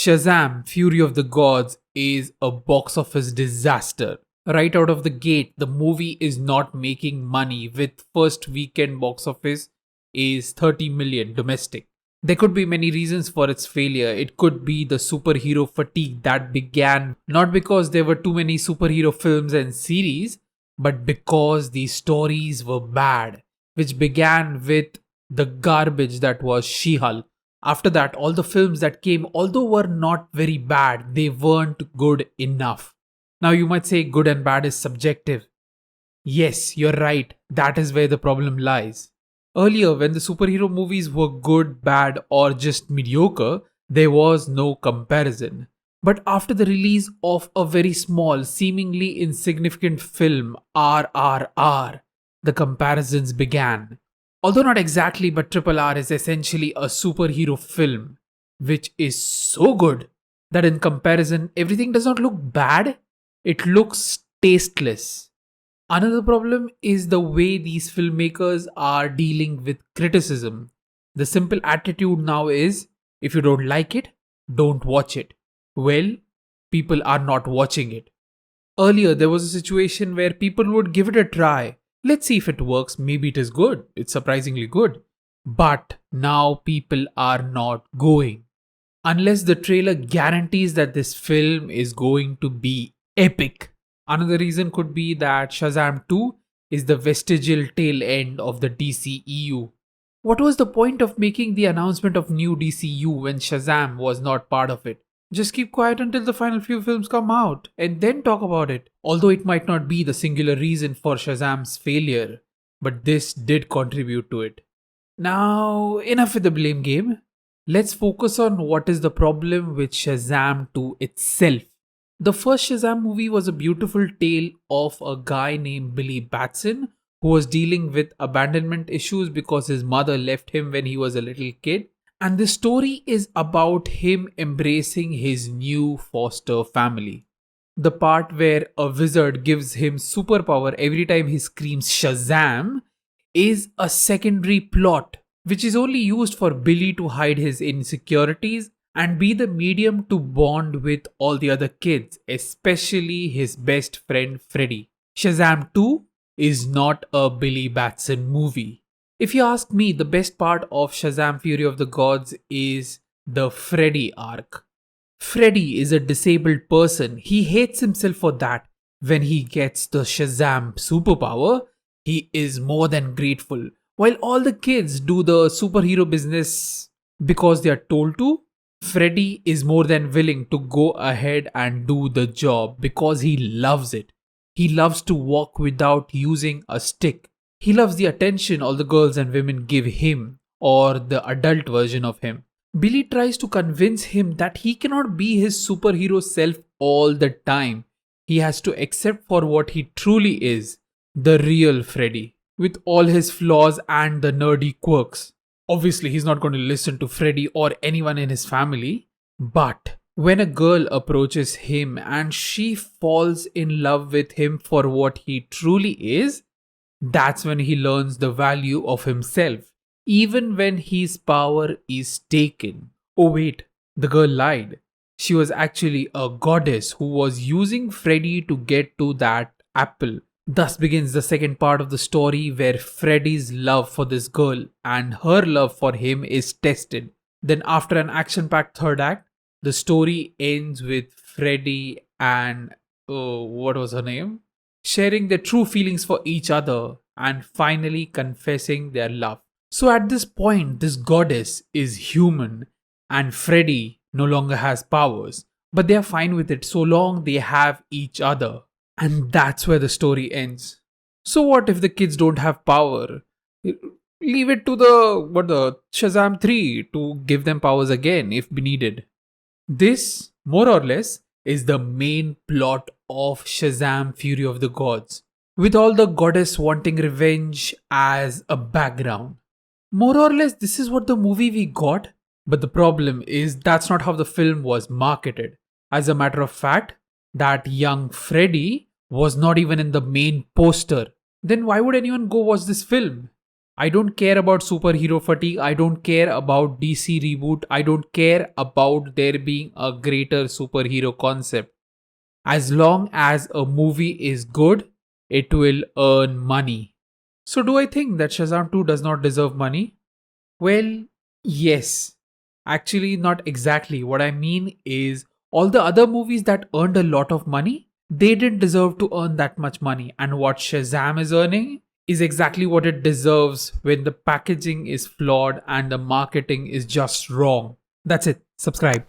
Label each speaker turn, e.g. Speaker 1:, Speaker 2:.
Speaker 1: Shazam! Fury of the Gods is a box office disaster. Right out of the gate, the movie is not making money with first weekend box office is 30 million domestic. There could be many reasons for its failure. It could be the superhero fatigue that began not because there were too many superhero films and series, but because the stories were bad, which began with the garbage that was She-Hulk. After that, all the films that came, although were not very bad, they weren't good enough. Now you might say good and bad is subjective. Yes, you're right. That is where the problem lies. Earlier, when the superhero movies were good, bad, or just mediocre, there was no comparison. But after the release of a very small, seemingly insignificant film, RRR, the comparisons began. Although not exactly, but Triple R is essentially a superhero film, which is so good that in comparison, everything does not look bad, it looks tasteless. Another problem is the way these filmmakers are dealing with criticism. The simple attitude now is if you don't like it, don't watch it. Well, people are not watching it. Earlier, there was a situation where people would give it a try. Let's see if it works. Maybe it is good. It's surprisingly good. But now people are not going. Unless the trailer guarantees that this film is going to be epic. Another reason could be that Shazam 2 is the vestigial tail end of the DCEU. What was the point of making the announcement of new DCU when Shazam was not part of it? Just keep quiet until the final few films come out and then talk about it. Although it might not be the singular reason for Shazam's failure, but this did contribute to it. Now, enough with the blame game. Let's focus on what is the problem with Shazam 2 itself. The first Shazam movie was a beautiful tale of a guy named Billy Batson who was dealing with abandonment issues because his mother left him when he was a little kid. And the story is about him embracing his new foster family. The part where a wizard gives him superpower every time he screams Shazam is a secondary plot, which is only used for Billy to hide his insecurities and be the medium to bond with all the other kids, especially his best friend Freddy. Shazam 2 is not a Billy Batson movie. If you ask me, the best part of Shazam Fury of the Gods is the Freddy Arc. Freddy is a disabled person. He hates himself for that. When he gets the Shazam superpower, he is more than grateful. While all the kids do the superhero business because they are told to, Freddy is more than willing to go ahead and do the job because he loves it. He loves to walk without using a stick. He loves the attention all the girls and women give him, or the adult version of him. Billy tries to convince him that he cannot be his superhero self all the time. He has to accept for what he truly is, the real Freddy, with all his flaws and the nerdy quirks. Obviously, he's not going to listen to Freddy or anyone in his family, but when a girl approaches him and she falls in love with him for what he truly is, that's when he learns the value of himself, even when his power is taken. Oh wait, the girl lied. She was actually a goddess who was using Freddy to get to that apple. Thus begins the second part of the story where Freddy's love for this girl and her love for him is tested. Then after an action-packed third act, the story ends with Freddy and what was her name? Sharing their true feelings for each other and finally confessing their love. So at this point, this goddess is human and Freddy no longer has powers, but they are fine with it so long they have each other. And that's where the story ends. So what if the kids don't have power? Leave it to the Shazam 3 to give them powers again if needed. This, more or less, is the main plot of Shazam Fury of the Gods, with all the goddess wanting revenge as a background. More or less, this is what the movie we got, but the problem is that's not how the film was marketed. As a matter of fact, that young Freddy was not even in the main poster. Then why would anyone go watch this film? I don't care about superhero fatigue. I don't care about DC reboot. I don't care about there being a greater superhero concept. As long as a movie is good, it will earn money. So, do I think that Shazam 2 does not deserve money? Well, yes. Actually, not exactly. What I mean is, all the other movies that earned a lot of money, they didn't deserve to earn that much money. And what Shazam is earning is exactly what it deserves when the packaging is flawed and the marketing is just wrong. That's it. Subscribe.